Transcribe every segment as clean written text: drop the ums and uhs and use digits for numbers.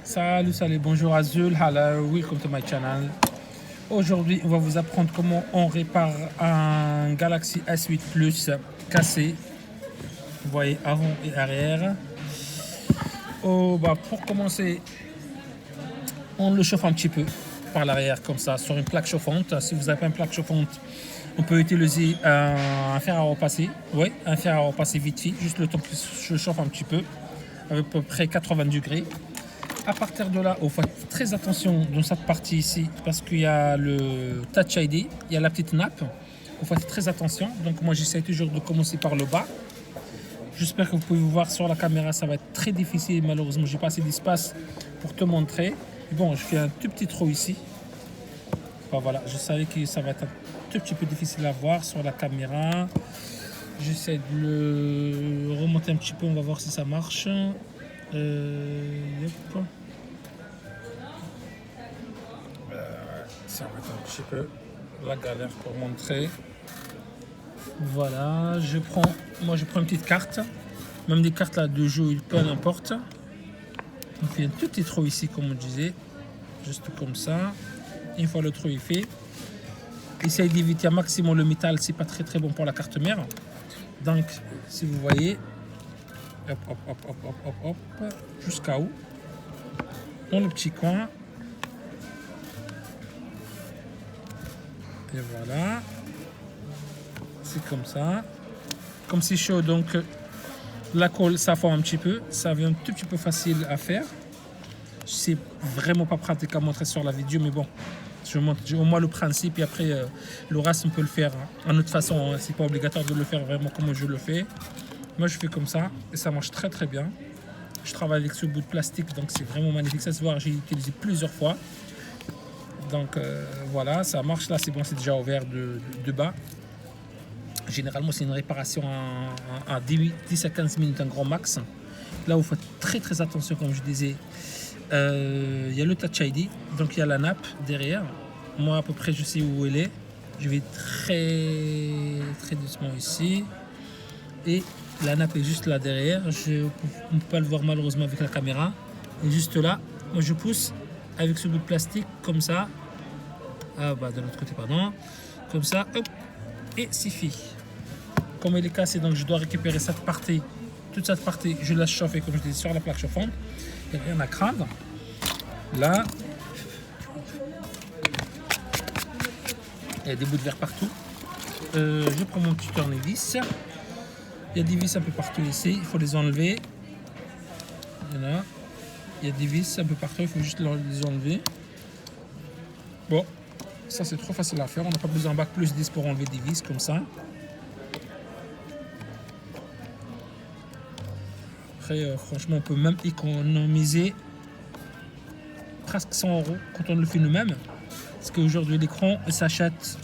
Salut, bonjour Azul, hello, welcome to my channel. Aujourd'hui, on va vous apprendre comment on répare un Galaxy S8 Plus cassé. Vous voyez, avant et arrière. Pour commencer, on le chauffe un petit peu par l'arrière, comme ça, sur une plaque chauffante. Si vous n'avez pas une plaque chauffante, on peut utiliser un fer à repasser. Oui, un fer à repasser vite fait, juste le temps que je chauffe un petit peu, à peu près 80 degrés. À partir de là, il faut faire très attention dans cette partie ici parce qu'il y a le Touch ID, il y a la petite nappe. Il faut faire très attention. Donc moi j'essaie toujours de commencer par le bas. J'espère que vous pouvez voir sur la caméra, ça va être très difficile. Malheureusement, j'ai pas assez d'espace pour te montrer. Bon, je fais un tout petit trou ici. Voilà, je savais que ça va être un tout petit peu difficile à voir sur la caméra. J'essaie de le remonter un petit peu, on va voir si ça marche. Yep. Ça va être un petit peu la galère pour montrer. Voilà, je prends une petite carte, même des cartes là de jeu, peu n'importe. Donc il y a un tout petit trou ici, comme on disait, juste comme ça. Une fois le trou est fait, essayez d'éviter un maximum le métal, c'est pas très bon pour la carte mère. Donc si vous voyez, hop, jusqu'à où, dans le petit coin. Et voilà, c'est comme ça. Comme c'est chaud, donc la colle ça fond un petit peu, ça devient un tout petit peu facile à faire. C'est vraiment pas pratique à montrer sur la vidéo, mais bon, je montre au moins le principe et après le reste on peut le faire en autre façon. C'est pas obligatoire de le faire vraiment comme je le fais. Moi je fais comme ça et ça marche très bien. Je travaille avec ce bout de plastique, donc c'est vraiment magnifique. Ça se voit, j'ai utilisé plusieurs fois. Donc voilà, ça marche. Là c'est bon, c'est déjà ouvert de bas. Généralement c'est une réparation à 10 à 15 minutes, un grand max. Là vous faites très attention, comme je disais. Il y a le Touch ID, donc il y a la nappe derrière. Moi à peu près je sais où elle est. Je vais très doucement ici. Et la nappe est juste là derrière. On ne peut pas le voir malheureusement avec la caméra. Et juste là, moi je pousse avec ce bout de plastique comme ça. De l'autre côté, pardon. Comme ça, hop, et c'est fait. Comme elle est cassée, donc je dois récupérer cette partie. Toute cette partie, je laisse chauffer comme je disais sur la plaque chauffante. Il n'y a rien à craindre. Là, il y a des bouts de verre partout. Je prends mon petit tournevis. Il y a des vis un peu partout ici, il faut les enlever. Voilà. Il y a des vis un peu partout, il faut juste les enlever. Bon, ça c'est trop facile à faire, on n'a pas besoin de bac plus 10 pour enlever des vis comme ça. Après, franchement, on peut même économiser presque 100 € quand on le fait nous-mêmes. Parce qu'aujourd'hui, l'écran s'achète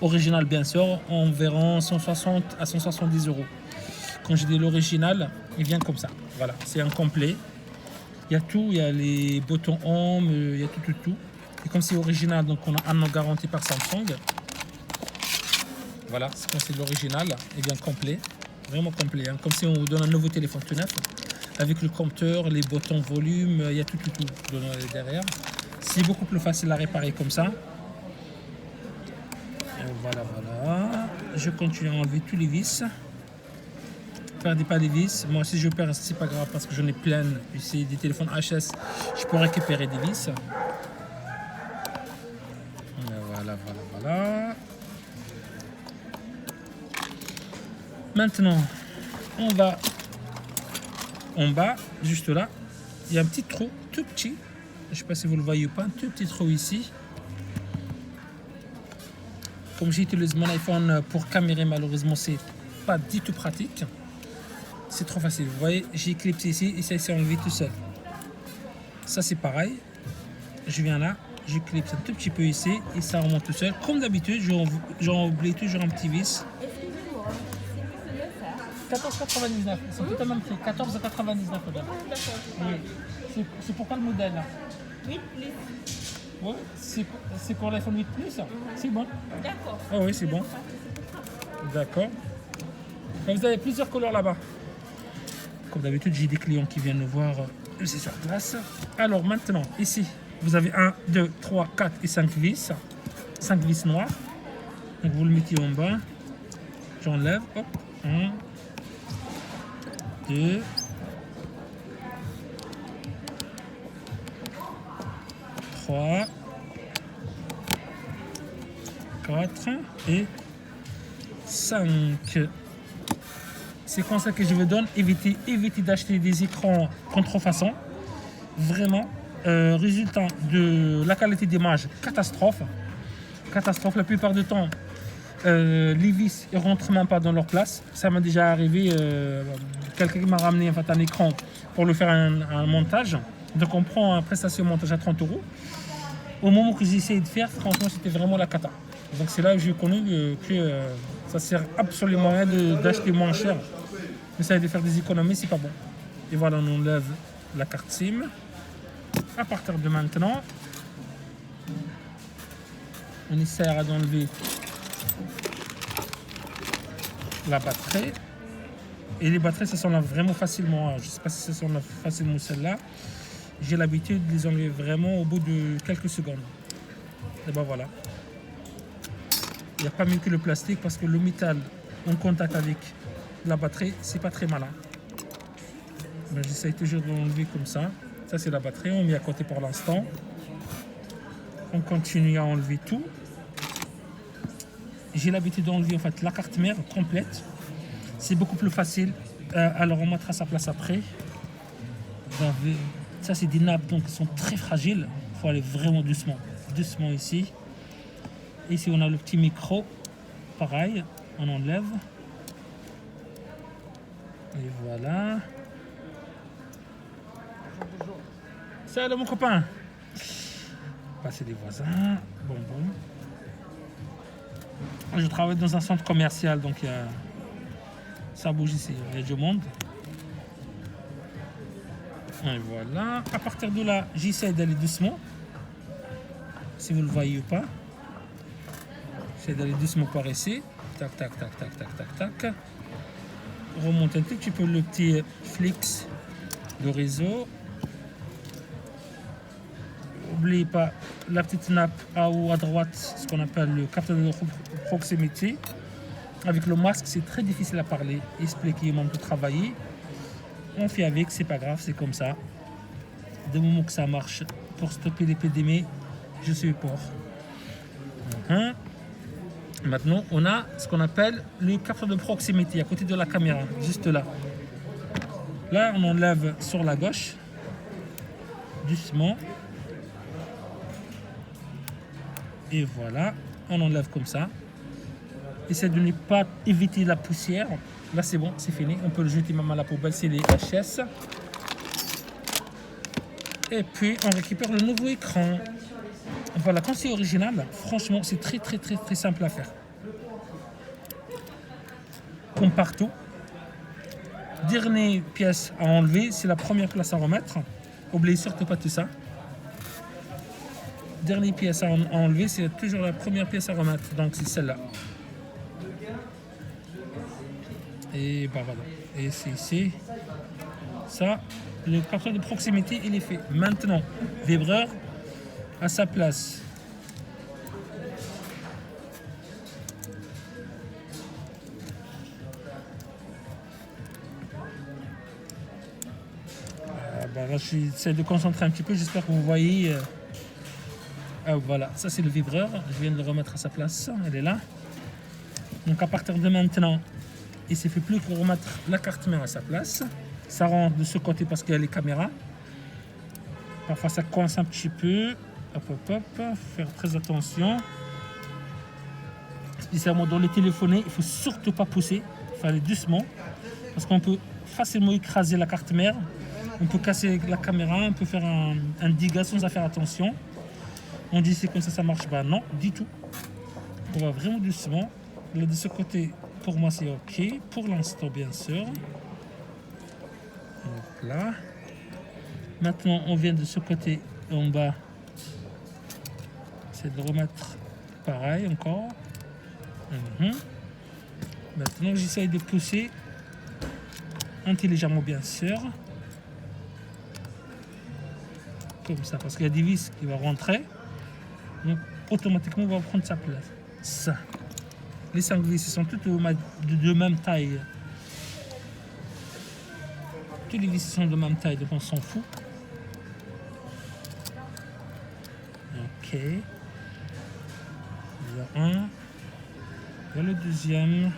original, bien sûr, environ 160 à 170 €. Quand je dis l'original, il vient comme ça. Voilà, c'est un complet. Il y a tout, il y a les boutons home, il y a tout. Et comme c'est original, donc on a un an garanti par Samsung. Voilà, c'est l'original, il vient complet. Vraiment complet, hein. Comme si on vous donne un nouveau téléphone tout neuf avec le compteur, les boutons volume, il y a tout derrière. C'est beaucoup plus facile à réparer comme ça. Et voilà. Je continue à enlever tous les vis. Perdez pas les vis. Moi si je perds, c'est pas grave parce que j'en ai plein ici des téléphones HS. Je peux récupérer des vis. Et voilà. Maintenant, on va en bas, juste là, il y a un petit trou, tout petit. Je ne sais pas si vous le voyez ou pas, un tout petit trou ici. Comme j'utilise mon iPhone pour camérer, malheureusement, c'est pas du tout pratique. C'est trop facile. Vous voyez, j'ai clipsé ici et ça s'est enlevé tout seul. Ça, c'est pareil. Je viens là, je clipse un tout petit peu ici et ça remonte tout seul. Comme d'habitude, j'en oublie toujours un petit vis. 14,99, c'est tout à même prix, 14,99 $. Oui. C'est pour quel modèle? 8 plus. Oui, c'est pour l'iPhone 8 Plus. C'est bon. D'accord. Ah oui, c'est bon. D'accord. Vous avez plusieurs couleurs là-bas. Comme d'habitude, j'ai des clients qui viennent nous voir, c'est sur place. Alors maintenant, ici, vous avez 1, 2, 3, 4 et 5 vis. 5 vis noires. Donc vous le mettez en bas. J'enlève. Hop. 1, 2, 3, 4 et 5. C'est comme ça que je vous donne. Évitez d'acheter des écrans contrefaçon. Vraiment, résultat de la qualité d'image, catastrophe. Catastrophe. La plupart du temps, les vis ne rentrent même pas dans leur place. Ça m'est déjà arrivé. Quelqu'un m'a ramené en fait, un écran pour lui faire un montage. Donc on prend un prestation montage à 30 €. Au moment que j'ai essayé de faire, franchement, c'était vraiment la cata. Donc c'est là que j'ai connu que ça sert absolument à rien d'acheter moins cher. Essayer de faire des économies, c'est pas bon. Et voilà, on enlève la carte SIM. À partir de maintenant, on essaiera d'enlever la batterie. Et les batteries, ça s'enlève vraiment facilement. Je ne sais pas si ça s'enlève facilement celle-là. J'ai l'habitude de les enlever vraiment au bout de quelques secondes. Et ben voilà. Il n'y a pas mieux que le plastique parce que le métal en contact avec la batterie, c'est pas très malin. Ben, j'essaye toujours de l'enlever comme ça. Ça c'est la batterie, on met à côté pour l'instant. On continue à enlever tout. J'ai l'habitude d'enlever en fait la carte mère complète. C'est beaucoup plus facile. Alors on mettra sa place après. Ça c'est des nappes donc qui sont très fragiles. Il faut aller vraiment doucement. Doucement ici. Ici on a le petit micro. Pareil, on enlève. Et voilà. Salut mon copain. Passer des voisins. Bon. Je travaille dans un centre commercial, donc ça bouge ici, il y a du monde. Et voilà. À partir de là, j'essaie d'aller doucement. Si vous le voyez ou pas. J'essaie d'aller doucement par ici. Tac. Remonte un petit peu le petit flix de réseau. N'oubliez pas la petite nappe à haut à droite, ce qu'on appelle le capteur de proximité. Avec le masque, c'est très difficile à parler, expliquer, même de travailler. On fait avec, c'est pas grave, c'est comme ça. Du moment que ça marche pour stopper l'épidémie, je suis pour. Maintenant, on a ce qu'on appelle le capteur de proximité à côté de la caméra, juste là. Là, on enlève sur la gauche, doucement. Et voilà, on enlève comme ça. Essaye de ne pas éviter la poussière. Là, c'est bon, c'est fini. On peut le jeter même à la poubelle, c'est les HS. Et puis, on récupère le nouveau écran. Voilà, quand c'est original, franchement, c'est très simple à faire. Comme partout. Dernière pièce à enlever, c'est la première place à remettre. N'oubliez surtout pas tout ça. Dernière pièce à enlever, c'est toujours la première pièce à remettre. Donc, c'est celle-là. Et bah voilà. Et c'est ici. Ça, le capteur de proximité, il est fait. Maintenant, vibreur à sa place. Là, j'essaie de concentrer un petit peu. J'espère que vous voyez. Voilà, ça c'est le vibreur. Je viens de le remettre à sa place. Elle est là. Donc à partir de maintenant, il ne suffit plus que remettre la carte mère à sa place. Ça rentre de ce côté parce qu'il y a les caméras. Parfois ça coince un petit peu. Hop. Faire très attention. Spécialement dans les téléphonés, il ne faut surtout pas pousser. Il faut aller doucement. Parce qu'on peut facilement écraser la carte mère. On peut casser la caméra. On peut faire un dégât sans faire attention. On dit c'est comme ça marche. Ben non, du tout. On va vraiment doucement. Là de ce côté, pour moi c'est ok. Pour l'instant, bien sûr. Hop là. Maintenant, on vient de ce côté en bas. C'est de remettre pareil encore. Maintenant, j'essaye de pousser intelligemment bien sûr. Comme ça, parce qu'il y a des vis qui vont rentrer. Donc automatiquement, on va prendre sa place. Ça. Les 5 vis sont toutes de même taille. Toutes les vis sont de même taille, donc on s'en fout. Ok. Il y a un. Il y a le deuxième.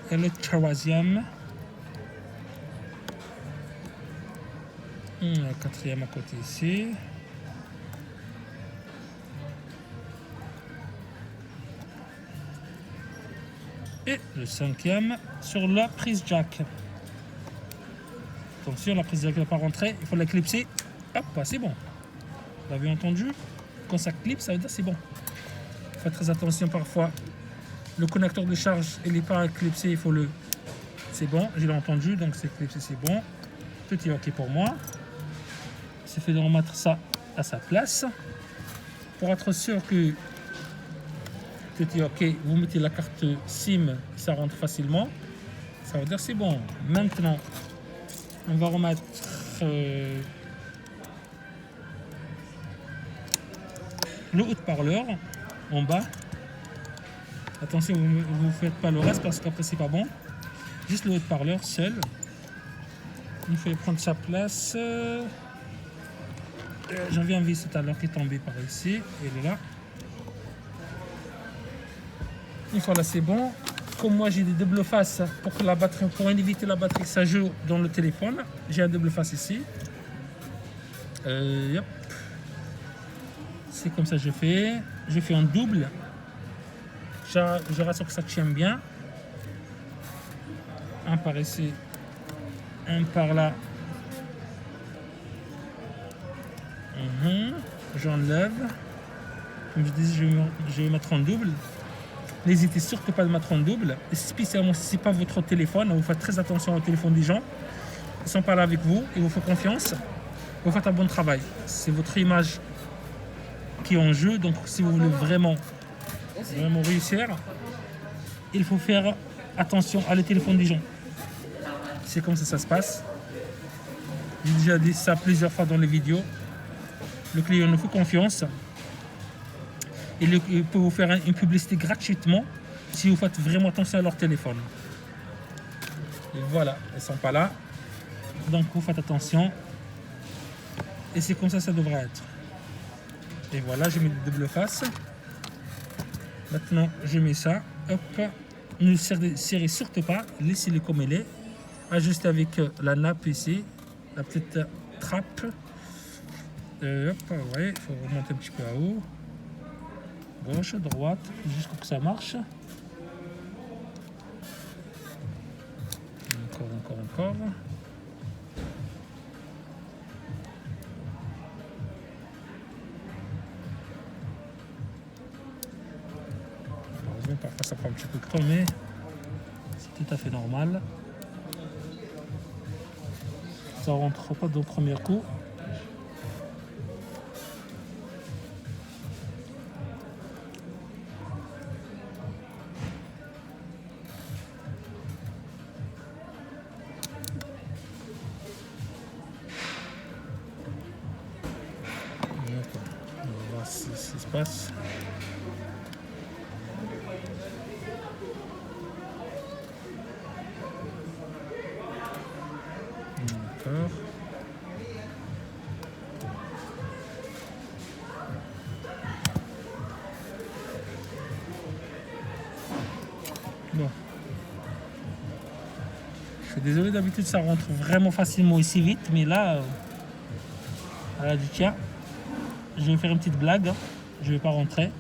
Il y a le troisième. Le quatrième à côté ici. Et le cinquième sur la prise jack. Attention, la prise jack ne va pas rentrer, il faut la clipser. Hop, c'est bon. Vous l'avez entendu? Quand ça clipse, ça veut dire c'est bon. Faites très attention parfois. Le connecteur de charge, il n'est pas clipsé, il faut le... C'est bon, je l'ai entendu, donc c'est clipsé, c'est bon. Tout est ok pour moi. C'est fait de remettre ça à sa place. Pour être sûr que tout est ok, vous mettez la carte SIM, ça rentre facilement. Ça veut dire c'est bon. Maintenant, on va remettre le haut-parleur en bas. Attention, vous ne faites pas le reste parce qu'après c'est pas bon. Juste le haut-parleur seul. Il faut prendre sa place. J'avais un vis tout à l'heure qui est tombé par ici. Il est là. Une fois là c'est bon. Comme moi j'ai des double faces pour que la batterie, pour éviter la batterie que ça joue dans le téléphone, j'ai un double face ici. Yep. C'est comme ça que je fais. Je fais en double. Je rassure que ça tient bien. Un par ici, un par là. J'enlève. Comme je disais, je vais mettre en double. N'hésitez surtout pas de mettre en double. Et spécialement si ce n'est pas votre téléphone, vous faites très attention au téléphone des gens. Ils sont pas là avec vous, ils vous font confiance. Vous faites un bon travail. C'est votre image qui est en jeu. Donc si vous voulez vraiment réussir, il faut faire attention à les téléphones des gens. C'est comme ça se passe. J'ai déjà dit ça plusieurs fois dans les vidéos. Le client nous fait confiance. Il peut vous faire une publicité gratuitement si vous faites vraiment attention à leur téléphone. Et voilà, ils ne sont pas là. Donc vous faites attention. Et c'est comme ça ça devrait être. Et voilà, je mets le double face. Maintenant, je mets ça. Hop. Ne le serrez surtout pas. Laissez-le comme il est. Ajustez avec la nappe ici. La petite trappe. Hop, ouais, il faut remonter un petit peu à haut. Gauche, droite, jusqu'à ce que ça marche. Encore. Parfois ça prend un petit peu de temps, mais c'est tout à fait normal. Ça rentre pas au premier coup. On va voir ce qui se passe. D'accord. Bon. Je suis désolé, d'habitude ça rentre vraiment facilement ici vite, mais là, elle a dit tiens, je vais faire une petite blague, je vais pas rentrer.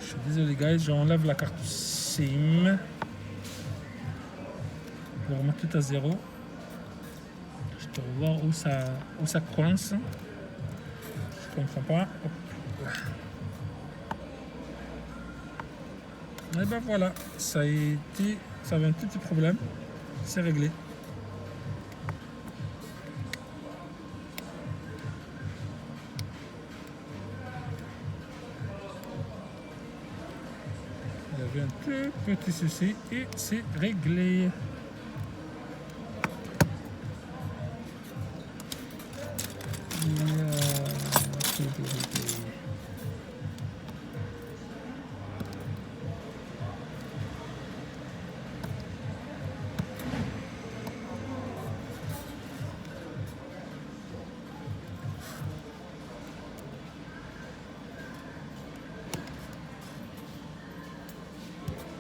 Je suis désolé guys, j'enlève la carte SIM. Je vais remettre tout à zéro. Je peux voir où ça coince. Je comprends pas. Hop. Et ben voilà, ça avait un petit problème, c'est réglé. Petit souci et c'est réglé.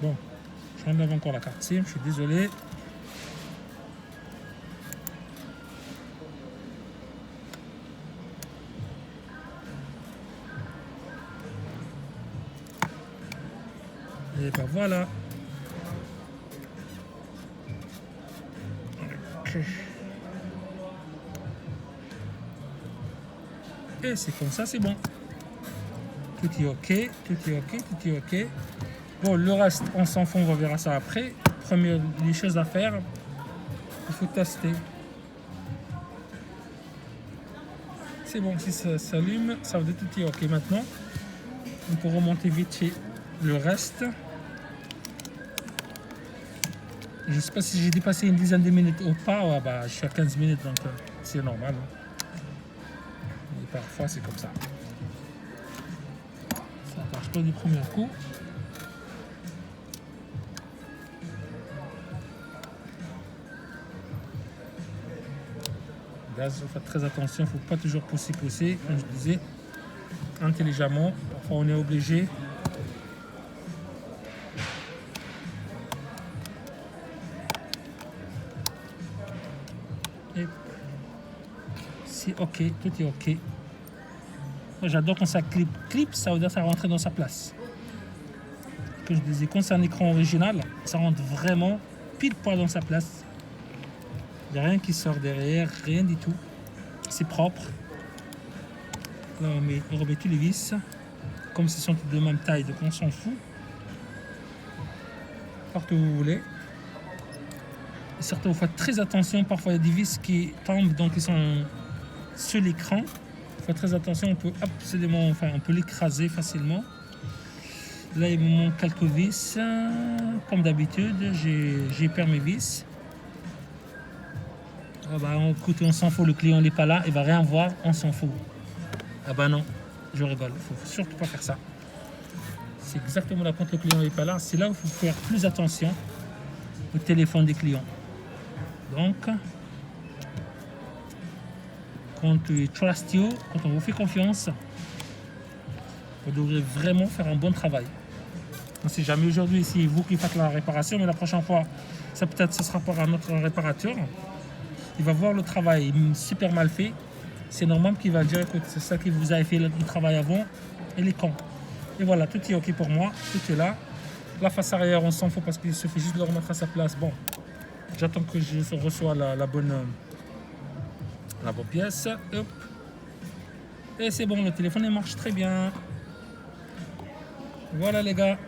Bon, j'enlève encore la carte SIM, je suis désolé. Et ben voilà. Ok. Et c'est comme ça, c'est bon. Tout est ok, tout est ok, tout est ok. Bon, le reste, on s'en fout, on verra ça après. Première, les choses à faire, il faut tester. C'est bon, si ça s'allume, ça veut dire tout est ok. Maintenant, on peut remonter vite fait le reste. Je ne sais pas si j'ai dépassé une dizaine de minutes ou pas. Ouais, bah, je suis à 15 minutes, donc c'est normal. Et parfois, c'est comme ça. Ça ne marche pas du premier coup. Gaz, faites très attention, il ne faut pas toujours pousser, comme je disais, intelligemment. Parfois, on est obligé. Et c'est ok, tout est ok. Moi, j'adore quand ça clip, ça veut dire que ça rentre dans sa place. Comme je disais, quand c'est un écran original, ça rentre vraiment pile poil dans sa place. Il n'y a rien qui sort derrière, rien du tout. C'est propre. Là, on remet tous les vis. Comme ce sont de même taille, donc on s'en fout. Partout où vous voulez. Et surtout, vous faites très attention. Parfois, il y a des vis qui tombent, donc ils sont sur l'écran. Faites très attention, on peut absolument, on peut l'écraser facilement. Là, il me manque quelques vis. Comme d'habitude, j'ai perdu mes vis. Ah bah, écoutez, on s'en fout, le client n'est pas là, il va rien voir, on s'en fout. Ah bah non, je rigole, il faut surtout pas faire ça. C'est exactement là quand le client n'est pas là, c'est là où il faut faire plus attention au téléphone des clients. Donc, quand tu trust you, quand on vous fait confiance, vous devrez vraiment faire un bon travail. On ne sait jamais aujourd'hui si c'est vous qui faites la réparation, mais la prochaine fois, ça peut-être ce sera par un autre réparateur. Il va voir le travail super mal fait. C'est normal qu'il va dire, écoute, c'est ça que vous avez fait le travail avant, et les cons. Et voilà, tout est ok pour moi, tout est là. La face arrière, on s'en fout parce qu'il suffit juste de le remettre à sa place. Bon, j'attends que je reçois la bonne pièce. Hop. Et c'est bon, le téléphone il marche très bien. Voilà les gars,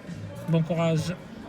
bon courage.